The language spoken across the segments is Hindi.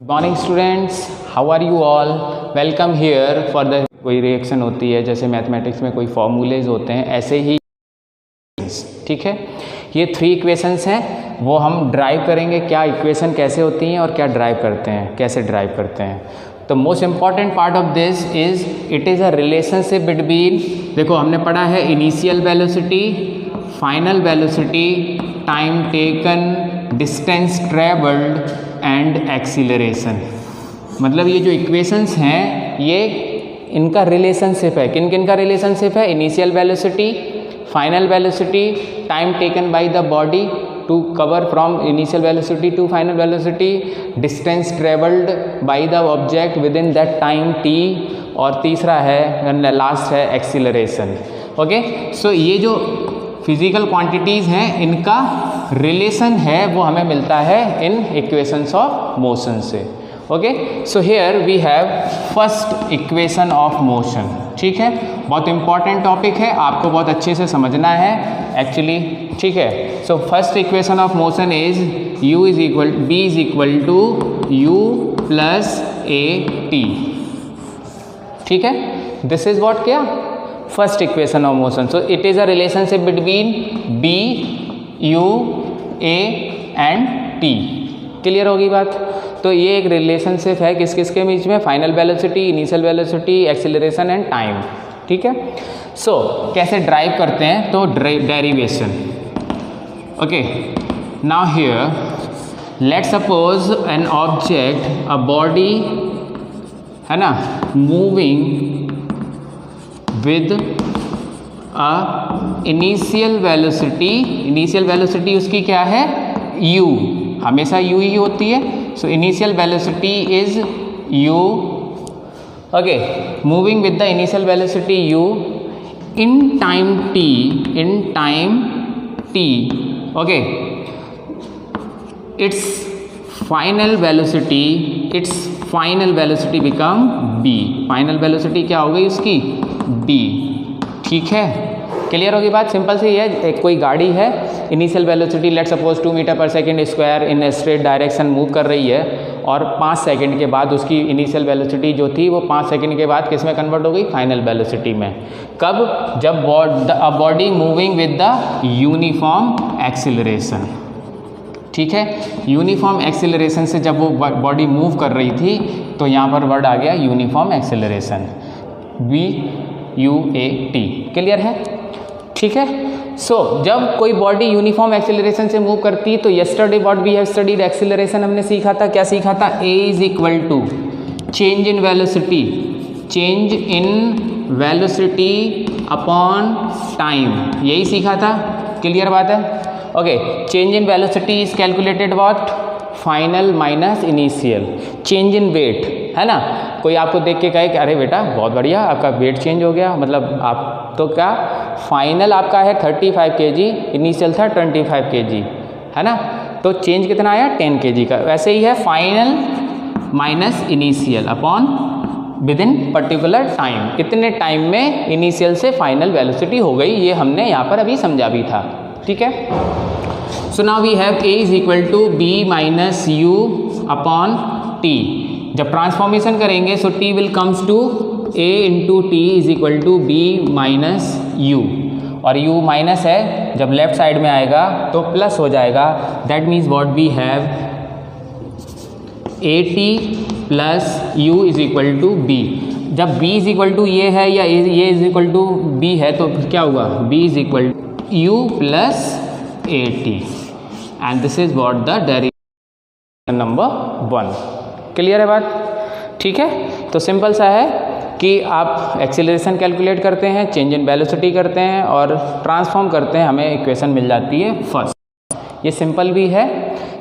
Morning students, how are you all? Welcome here for the कोई रिएक्शन होती है, जैसे मैथमेटिक्स में कोई फॉर्मूलेज होते हैं, ऐसे ही, ठीक है। ये 3 इक्वेशंस हैं, वो हम ड्राइव करेंगे। क्या इक्वेशन कैसे होती हैं और क्या ड्राइव करते हैं, कैसे ड्राइव करते हैं। तो most important part of this is it is a relationship between, देखो हमने पढ़ा है initial velocity, final velocity, time taken, distance travelled and acceleration. मतलब ये जो इक्वेशंस हैं ये इनका रिलेशनशिप है। किन किन का रिलेशनशिप है? Initial velocity, final velocity, time taken by the body to cover from initial velocity to final velocity, distance travelled by the object within that time t, और तीसरा है, लास्ट है, एक्सीलरेशन। ओके, सो ये जो फिजिकल क्वांटिटीज़ हैं इनका रिलेशन है वो हमें मिलता है इन इक्वेशंस ऑफ मोशन से। Okay, so here we have first equation of motion. ठीक है, बहुत इंपॉर्टेंट टॉपिक है, आपको बहुत अच्छे से समझना है एक्चुअली। ठीक है, so first equation of motion is u is equal b is equal to u plus a t। ठीक है, दिस इज व्हाट, क्या? First equation of motion. So it is a relationship between b, u, a and t। Clear होगी बात? तो ये एक रिलेशनशिप है किस किस के बीच में? Final velocity, initial velocity, acceleration and time. ठीक है, सो कैसे ड्राइव करते हैं? तो derivation. Okay, now here let suppose an object, a body है ना, moving with a initial velocity. Initial velocity उसकी क्या है? u, हमेशा u ही होती है। So initial velocity is u। Okay, moving with the initial velocity u in time t, in time t। Okay, it's final velocity, it's final velocity become b। Final velocity क्या हो गई उसकी? b। ठीक है, क्लियर होगी बात? सिंपल सी है, एक कोई गाड़ी है, initial velocity let suppose 2 metre per second square in straight direction move कर रही है, और 5 सेकंड के बाद उसकी इनिशियल वेलोसिटी जो थी वो 5 सेकंड के बाद किस में कन्वर्ट हो गई? फाइनल वेलोसिटी में। कब? जब body moving with the uniform acceleration. ठीक है, यूनिफॉर्म एक्सीलरेशन से जब वो बॉडी मूव कर रही थी तो यहाँ पर वर्ड आ गया यूनिफॉर्म एक्सीलरेशन, VUAT। क्लियर है? ठीक है, सो जब कोई बॉडी यूनिफॉर्म एक्सीलरेशन से मूव करती है तो yesterday what we have studied acceleration, हमने सीखा था, क्या सीखा था? A is equal to change in velocity, change in velocity upon time, यही सीखा था। क्लियर बात है? Okay, change in velocity is calculated what? Final minus initial. Change in weight, है ना, कोई आपको देख के कहे कि अरे बेटा बहुत बढ़िया आपका वेट चेंज हो गया, मतलब आप तो क्या, फाइनल आपका है 35 kg, इनिशियल था 25 kg, है ना, तो चेंज कितना आया? 10 kg का। वैसे ही है final minus initial upon with in particular time, इतने टाइम में इनिशियल से फाइनल वेलोसिटी हो गई, ये हमने यहाँ पर अभी समझा भी था। ठीक है, so now we have A is equal to B minus U upon T। जब ट्रांसफॉर्मेशन करेंगे so T will comes to A into T is equal to B minus U, और U माइनस है, जब लेफ्ट साइड में आएगा तो प्लस हो जाएगा। That means what we have AT plus U is equal to B। जब B इज इक्वल टू ये है या ये इज इक्वल टू B है तो क्या हुआ? B is equal to U plus AT, and this is what the derivation number 1। Clear है बात? ठीक है, तो सिंपल सा है कि आप एक्सीलरेशन कैलकुलेट करते हैं, चेंज इन वेलोसिटी करते हैं और ट्रांसफॉर्म करते हैं, हमें इक्वेशन मिल जाती है फर्स्ट। ये सिंपल भी है।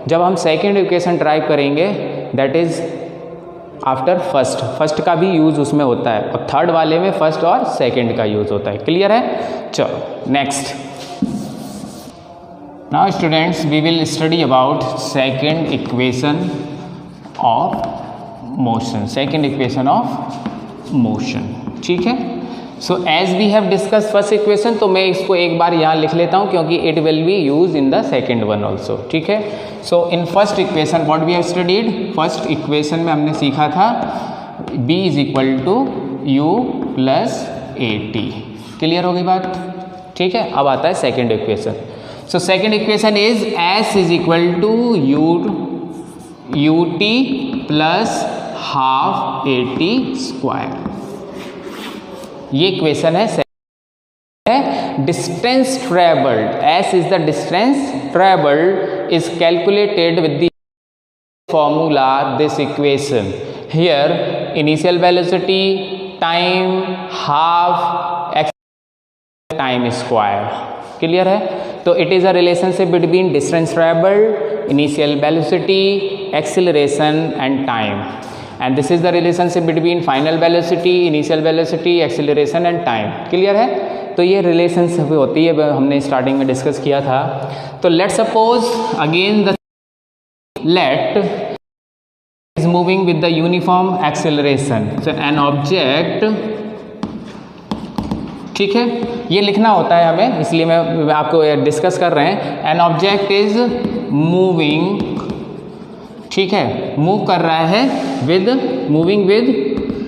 जब हम सेकंड इक्वेशन ड्राइव करेंगे that is after first, first का भी यूज़ उसमें होता है, और थर्ड वाले में फर्स्ट और सेकंड का यूज़ होता है। क्लियर है? चलो next. Now students we will study about second equation of motion, second equation of motion. ठीक है, so as we have discuss first equation, तो मैं इसको एक बार यहाँ लिख लेता हूँ क्योंकि it will be use in the second one also, ठीक है। So in first equation what we have studied, first equation में हमने सीखा था b is equal to you plus A T. Clear हो गई बात, ठीक है। अब आता है second equation. So second equation is s is equal to U T plus half A T square. ये इक्वेशन है distance travelled, s is the distance travelled is calculated with the formula this equation. Here initial velocity, time, half, time square. Clear है। तो it is a relationship between distance travelled, initial velocity, acceleration and time, and this is the relationship between final velocity, initial velocity, acceleration and time। Clear है। तो ये रिलेशनशिप होती है, हमने स्टार्टिंग में डिस्कस किया था। तो let suppose again the let is moving with the uniform acceleration, so an object, ठीक है, ये लिखना होता है हमें, इसलिए मैं आपको डिस्कस कर रहे हैं। एन ऑब्जेक्ट इज मूविंग, ठीक है, मूव कर रहा है moving with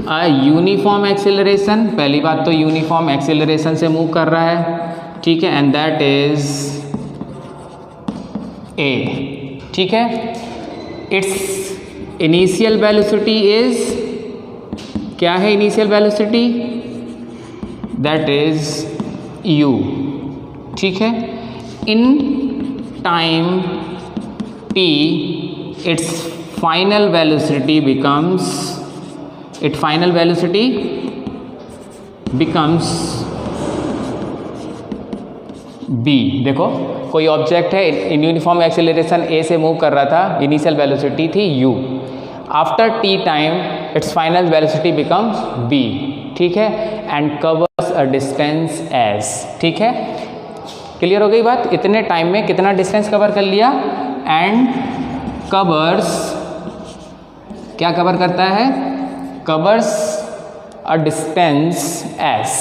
a uniform acceleration. पहली बात तो यूनिफॉर्म एक्सेलरेशन से मूव कर रहा है, ठीक है, एंड दैट इज ए, ठीक है। इट्स इनिशियल वेलोसिटी इज, क्या है initial velocity, that is you, ठीक है। In time T its final velocity becomes b। देखो कोई ऑब्जेक्ट है, इन यूनिफॉर्म एक्सेलरेशन a से मूव कर रहा था, इनिशियल वेलोसिटी थी u, after t time it's final velocity becomes b, ठीक है, and covers a distance s, ठीक है। क्लियर हो गई बात। इतने टाइम में कितना डिस्टेंस कवर कर लिया, एंड कवर्स, क्या कवर करता है, covers a distance s।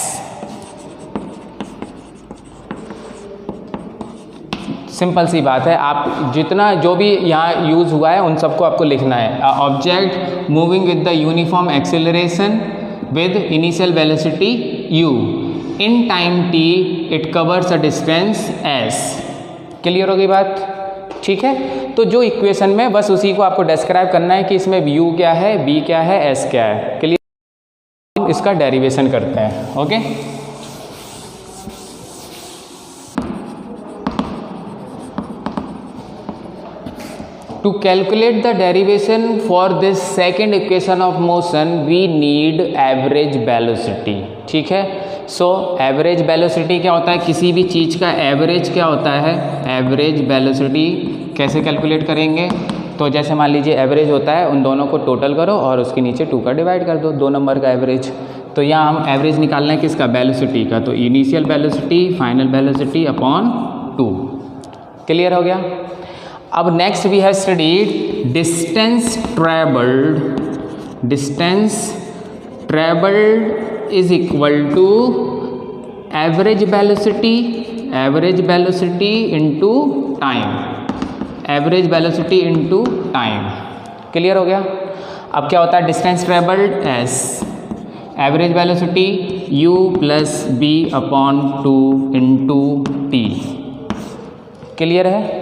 Simple सी बात है, आप जितना जो भी यहाँ यूज हुआ है उन सबको आपको लिखना है। Object moving with the uniform acceleration with initial velocity u, in time t it covers a distance s। Clear हो गई बात, ठीक है। तो जो इक्वेशन में बस उसी को आपको डिस्क्राइब करना है कि इसमें u क्या है, b क्या है, s क्या है। क्लियर। इसका डेरिवेशन करते हैं, okay. To calculate the derivation for this second equation of motion we need average velocity, ठीक है। सो एवरेज वेलोसिटी क्या होता है, किसी भी चीज़ का एवरेज क्या होता है, एवरेज वेलोसिटी कैसे कैलकुलेट करेंगे, तो जैसे मान लीजिए एवरेज होता है, उन दोनों को टोटल करो और उसके नीचे 2 का डिवाइड कर दो, 2 नंबर का एवरेज। तो यहाँ हम एवरेज निकालना है किसका, वेलोसिटी का, तो initial velocity final velocity upon 2। Clear हो गया। अब next we have studied distance travelled is equal to average velocity into time, average velocity into time. Clear हो गया। अब क्या होता है, distance travelled s, average velocity u plus b upon 2 into T. Clear है।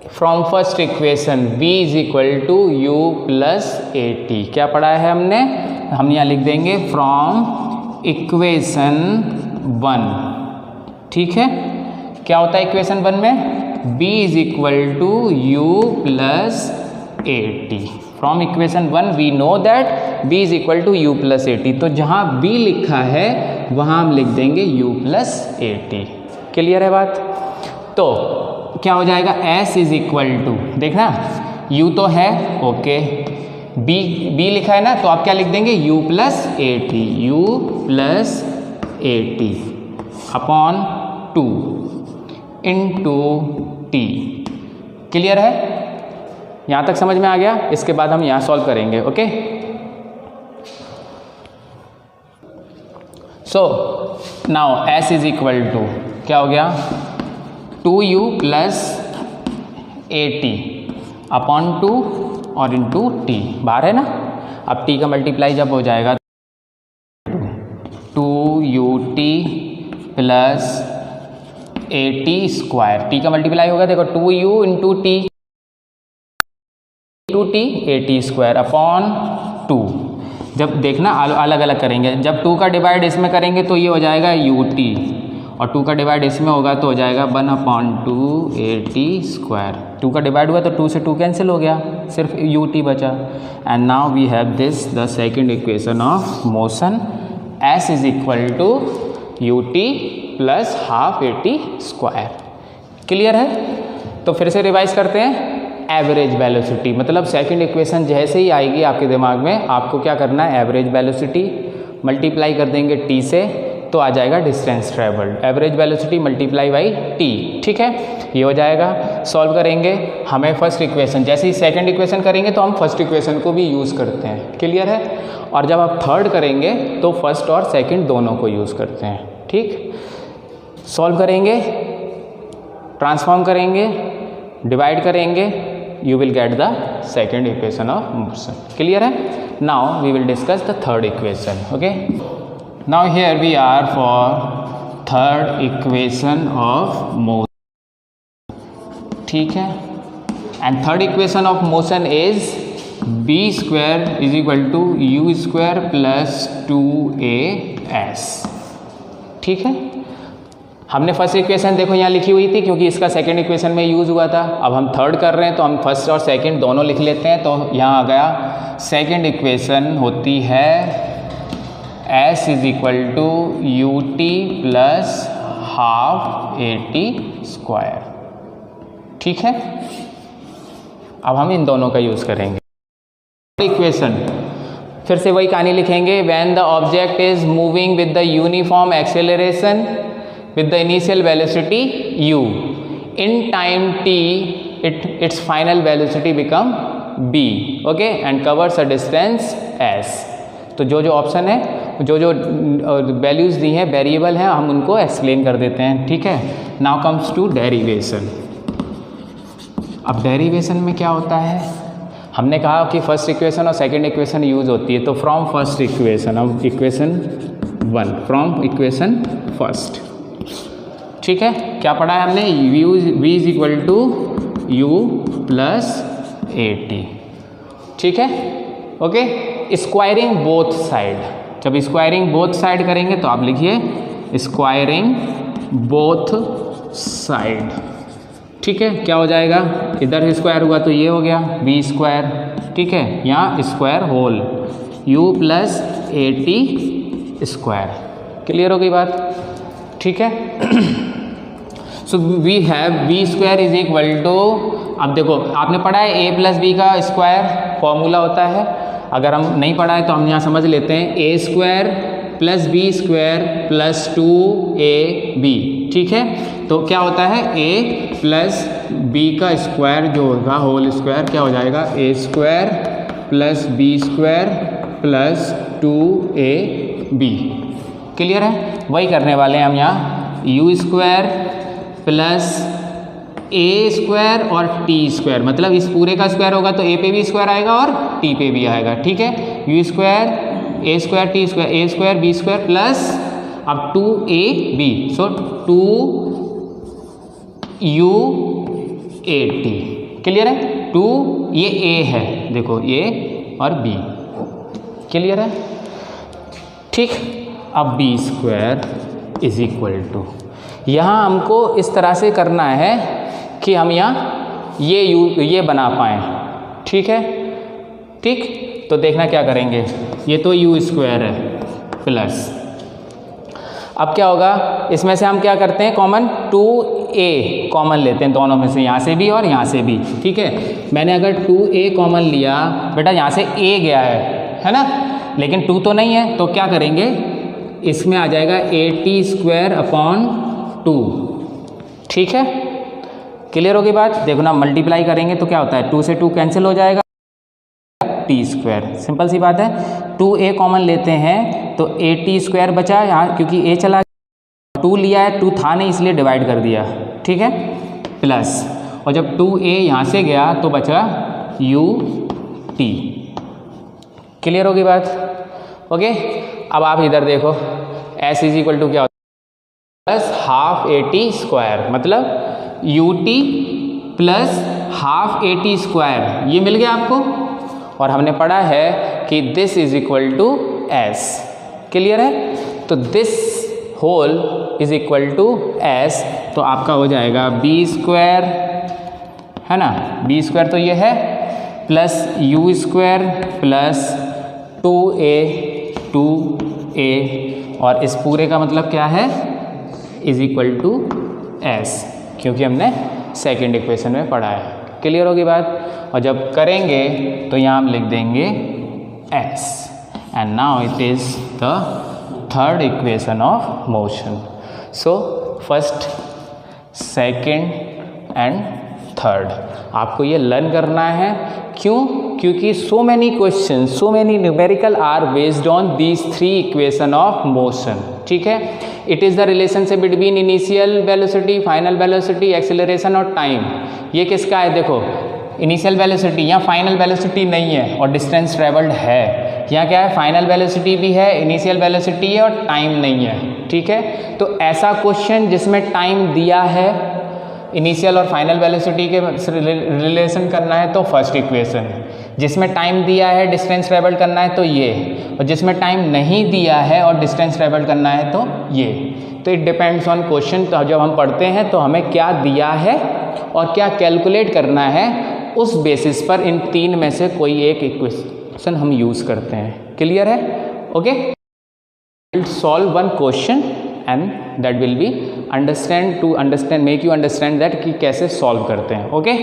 From first equation v is equal to you plus A T, क्या पढ़ा है हमने, हम यहाँ लिख देंगे फ्रॉम इक्वेशन 1, ठीक है। क्या होता है इक्वेशन 1 में, b is equal to you plus A t. From equation 1 we know that b is equal to you plus A t, तो जहाँ b लिखा है वहाँ हम लिख देंगे u प्लस ए टी। क्लियर है बात। तो क्या हो जाएगा, s इज इक्वल टू, देखना u तो है, ओके, b लिखा है ना, तो आप क्या लिख देंगे, u plus A T, u plus A T upon 2 into T. Clear है, यहाँ तक समझ में आ गया। इसके बाद हम यहाँ सॉल्व करेंगे, okay. So now s is equal to क्या हो गया 2u प्लस AT अपॉन 2 और इंटू टी, बाहर है ना। अब t का मल्टीप्लाई जब हो जाएगा 2ut plus AT square, t का मल्टीप्लाई होगा देखो 2u into t to t AT square upon 2। जब देखना अलग अलग करेंगे, जब 2 का डिवाइड इसमें करेंगे तो ये हो जाएगा ut और 2 का डिवाइड इसमें होगा तो हो जाएगा 1/2 AT स्क्वायर। 2 का डिवाइड हुआ तो 2 से 2 कैंसिल हो गया, सिर्फ ut बचा। And now we have this the second equation of motion, s is equal to ut plus half AT square. Clear है? तो फिर से रिवाइज करते हैं। एवरेज वेलोसिटी मतलब सेकंड इक्वेशन जैसे ही आएगी आपके दिमाग में, आपको क्या करना है, एवरेज वेलोसिटी मल्टीप्लाई कर देंगे t से तो आ जाएगा distance travelled. Average velocity multiply by t, ठीक है, ये हो जाएगा। सॉल्व करेंगे, हमें फर्स्ट इक्वेशन, जैसे ही सेकंड इक्वेशन करेंगे तो हम फर्स्ट इक्वेशन को भी यूज़ करते हैं। क्लियर है? और जब आप थर्ड करेंगे तो फर्स्ट और सेकंड दोनों को यूज़ करते हैं। ठीक, सॉल्व करेंगे, ट्रांसफॉर्म करेंगे, डिवाइड करेंगे, you will get the second equation of motion. Clear है? Now we will discuss the third equation. Okay, now here we are for third equation of motion. ठीक है, and third equation of motion is b square is equal to u square plus 2as. ठीक है, हमने फर्स्ट इक्वेशन देखो यहाँ लिखी हुई थी क्योंकि इसका सेकंड इक्वेशन में यूज़ हुआ था। अब हम थर्ड कर रहे हैं तो हम फर्स्ट और सेकंड दोनों लिख लेते हैं। तो यहाँ आ गया सेकंड इक्वेशन होती है s is equal to ut plus half AT square. ठीक है, अब हम इन दोनों का यूज़ करेंगे। इक्वेशन फिर से वही कहानी लिखेंगे। When the object is moving with the uniform acceleration with the initial velocity u, in time t its final velocity become b, okay, and covers a distance s। तो जो जो ऑप्शन है, जो जो वैल्यूज़ दी हैं, वेरिएबल हैं, हम उनको एक्सप्लेन कर देते हैं। ठीक है, नाउ कम्स टू डेरिवेशन। अब डेरिवेशन में क्या होता है, हमने कहा कि फर्स्ट इक्वेशन और सेकंड इक्वेशन यूज़ होती है। तो फ्रॉम फर्स्ट इक्वेशन, अब इक्वेशन 1 फ्रॉम इक्वेशन फर्स्ट। ठीक है, क्या पढ़ा है हमने, v is equal to u plus AT। ठीक है, ओके, स्क्वायरिंग बोथ साइड। जब स्क्वायरिंग बोथ साइड करेंगे तो आप लिखिए स्क्वायरिंग बोथ साइड। ठीक है, क्या हो जाएगा, इधर स्क्वायर हुआ तो ये हो गया v स्क्वायर। ठीक है, यहाँ square whole u plus AT square. Clear हो गई बात? ठीक है, so we have v square is equal to, अब देखो आपने पढ़ा है a प्लस बी का स्क्वायर फॉर्मूला होता है। अगर हम नहीं पढ़ा है तो हम यहाँ समझ लेते हैं, a square plus b square plus 2ab। ठीक है, तो क्या होता है, a प्लस बी का स्क्वायर जो होगा होल स्क्वायर क्या हो जाएगा, a square plus b square plus 2ab। Clear है? वही करने वाले हैं हम यहाँ, u square plus a square और t स्क्वायर, मतलब इस पूरे का स्क्वायर होगा तो a पे भी स्क्वायर आएगा और t पे भी आएगा। ठीक है, u square a square t square, a square b square plus अब 2ab, सो 2uat। क्लियर है? 2 ये a है, देखो a और b। क्लियर है? ठीक, अब b square is equal to, यहाँ हमको इस तरह से करना है कि हम यहाँ ये बना पाएँ। ठीक है, ठीक, तो देखना क्या करेंगे, ये तो u स्क्वायर है प्लस, अब क्या होगा, इसमें से हम क्या करते हैं, कॉमन 2a कॉमन लेते हैं दोनों में से, यहाँ से भी और यहाँ से भी। ठीक है, मैंने अगर 2a कॉमन लिया, बेटा यहाँ से a गया है ना, लेकिन 2 तो नहीं है, तो क्या करेंगे, इसमें आ जाएगा AT स्क्वायर अपॉन 2। ठीक है, क्लियर होगी बात? देखो ना, मल्टीप्लाई करेंगे तो क्या होता है, 2 से 2 कैंसिल हो जाएगा, टी स्क्वायर, सिंपल सी बात है। 2a कॉमन लेते हैं तो ए टी स्क्वायर बचा यहाँ, क्योंकि a चला 2 लिया है, 2 था नहीं इसलिए डिवाइड कर दिया, ठीक है, प्लस, और जब 2a यहाँ से गया तो बचा u t। क्लियर होगी बात? ओके, अब आप इधर देखो, s इज इक्वल टू क्या होता है, plus half A T square, मतलब U T plus half A T square, ये मिल गया आपको। और हमने पढ़ा है कि this is equal to S. क्लियर है? तो this whole is equal to S, तो आपका हो जाएगा बी स्क्वायर, है ना, बी स्क्वायर तो ये है, plus you square plus 2a और इस पूरे का मतलब क्या है, इज इक्वल टू एस, क्योंकि हमने सेकेंड इक्वेशन में पढ़ा है। क्लियर होगी बात? और जब करेंगे तो यहाँ हम लिख देंगे s, and now it is the third equation of motion. So first, second and third आपको ये लर्न करना है। क्यों? क्योंकि so many question, so many numerical are based on these 3 equation of motion. ठीक है, it is the relationship between initial velocity, final velocity, acceleration और टाइम। ये किसका है? देखो, इनिशियल वेलोसिटी, यहाँ फाइनल वेलोसिटी नहीं है और डिस्टेंस ट्रेवल्ड है। यहाँ क्या है, फाइनल वेलोसिटी भी है, इनिशियल वेलोसिटी है और टाइम नहीं है। ठीक है, तो ऐसा क्वेश्चन जिसमें टाइम दिया है, इनिशियल और फाइनल वेलोसिटी के रिलेशन करना है तो फर्स्ट इक्वेशन, जिसमें टाइम दिया है डिस्टेंस ट्रेवल करना है तो ये, और जिसमें टाइम नहीं दिया है और डिस्टेंस ट्रेवल करना है तो ये। तो इट डिपेंड्स ऑन क्वेश्चन। तो जब हम पढ़ते हैं तो हमें क्या दिया है और क्या कैलकुलेट करना है, उस बेसिस पर इन 3 में से कोई एक इक्वेशन हम यूज़ करते हैं। क्लियर है? Okay, solve one question and that will be make you understand that कि कैसे सॉल्व करते हैं। Okay,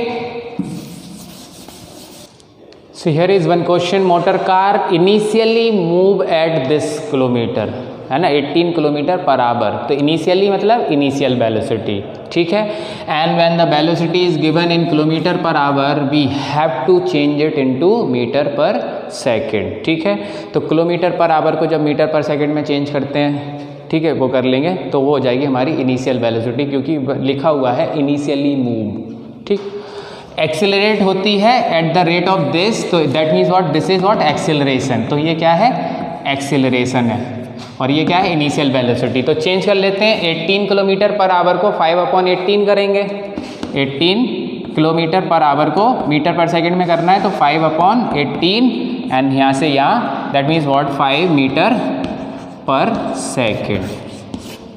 so here is one question, motor car initially move at this kilometre, है ना, 18 किलोमीटर पर आवर। तो इनिशियली मतलब इनिशियल वेलोसिटी, ठीक है, and when the velocity is given in kilometre per hour we have to change it into metre per second. ठीक है, तो किलोमीटर पर आवर को जब मीटर पर सेकेंड में चेंज करते हैं, ठीक है, वो कर लेंगे तो वो हो जाएगी हमारी इनिशियल वेलोसिटी, क्योंकि लिखा हुआ है इनिशियली मूव। ठीक, एक्सेलरेट होती है at the rate of this, तो that means what, this is what, acceleration. तो ये क्या है, एक्सेलरेशन है, और ये क्या है, इनिशियल वेलोसिटी। तो चेंज कर लेते हैं, 18 किलोमीटर पर आवर को 5/18 करेंगे। 18 किलोमीटर पर आवर को मीटर पर सेकेंड में करना है तो 5/18, एंड यहाँ से यहाँ, that means what, 5 metre per second.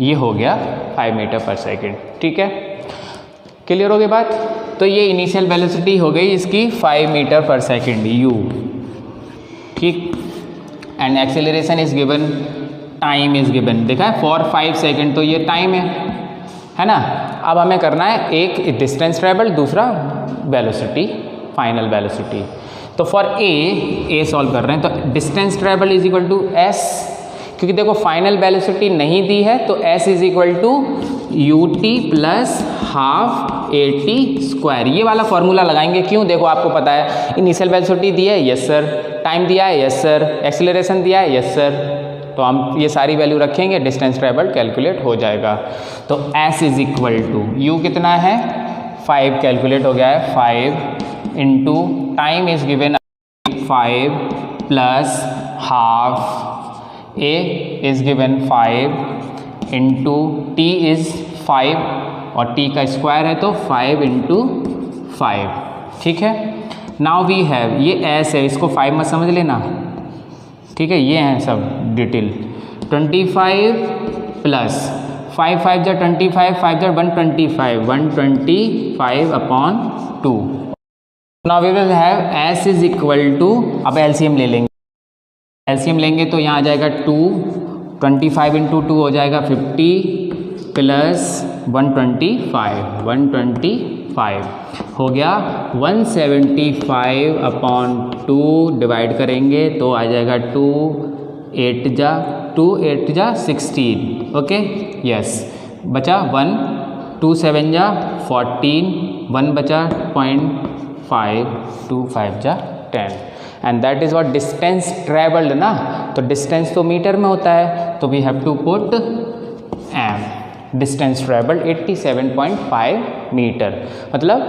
ये हो गया 5 मीटर पर सेकेंड। ठीक है, क्लियर हो गई बात? तो ये इनिशियल वेलोसिटी हो गई इसकी 5 मीटर पर सेकेंड u। ठीक, and acceleration is given, time is given, देखा है, फॉर 5 सेकेंड, तो ये टाइम है ना। अब हमें करना है एक डिस्टेंस ट्रेवल, दूसरा वेलोसिटी, फाइनल वेलोसिटी। तो फॉर ए सॉल्व कर रहे हैं, तो distance travel is equal to s, क्योंकि देखो फाइनल वेलोसिटी नहीं दी है तो s is equal to U T plus half A T square. ये वाला फॉर्मूला लगाएंगे। क्यों? देखो आपको पता है इनिशियल वेलोसिटी दी है, यस सर, टाइम दिया है, यस सर, एक्सेलरेशन दिया है, यस सर, तो हम ये सारी वैल्यू रखेंगे, डिस्टेंस ट्रेवल कैलकुलेट हो जाएगा। तो s is equal to u कितना है, 5 कैलकुलेट हो गया है, 5 into time is given 5 plus half, a is given 5 into t is 5 और t का स्क्वायर है तो 5 इंटू 5। ठीक है, नाउ वी हैव, ये s है, इसको 5 मत समझ लेना, ठीक है, ये हैं सब डिटेल। 25 प्लस 5 5 जा 25, 5 जा 125, 125/2। Now we will have s is equal to, अब एलसीएम ले लेंगे, एलसीएम लेंगे तो यहाँ आ जाएगा 2, 25 इंटू 2 हो जाएगा 50 प्लस 125 हो गया 175/2, डिवाइड करेंगे तो आ जाएगा 2 8 जा 16। ओके, यस, बचा 1, 2 7 जा 14, 1 बचा 0.5, 2 5 जा 10, and that is what distance travelled ना, तो डिस्टेंस तो मीटर में होता है, तो we have to put m, distance travelled 87.5 metre. मतलब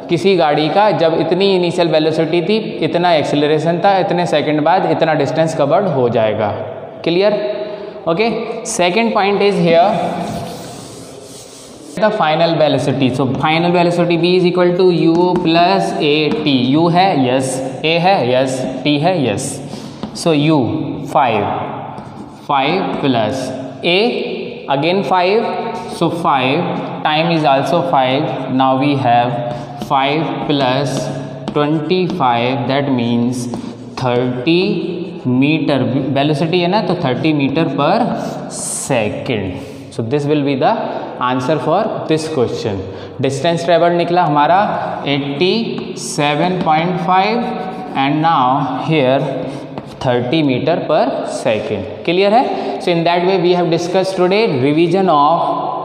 किसी गाड़ी का जब इतनी इनिशियल वेलोसिटी थी, इतना एक्सेलरेशन था, इतने सेकंड बाद इतना डिस्टेंस कवर्ड हो जाएगा। Clear? Okay, second point is here the final velocity. So final velocity v is equal to u plus A t. U है यस, ए है यस, टी है yes. So u 5 plus a again 5, so 5 time is also 5. Now we have 5 plus 25, that means 30 meter velocity है ना, तो 30 meter per second. So this will be the answer for this question. Distance traveled निकला हमारा 87.5 and now here 30 meter per second. Clear है? So in that way we have discussed today revision of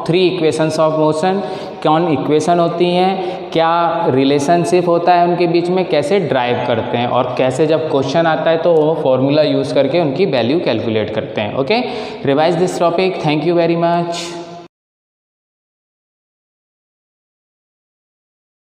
3 equations of motion. कौन इक्वेशन होती हैं, क्या रिलेशनशिप होता है उनके बीच में, कैसे ड्राइव करते हैं, और कैसे जब क्वेश्चन आता है तो वो फॉर्मूला यूज़ करके उनकी वैल्यू कैलकुलेट करते हैं। Okay, revise this topic. Thank you very much.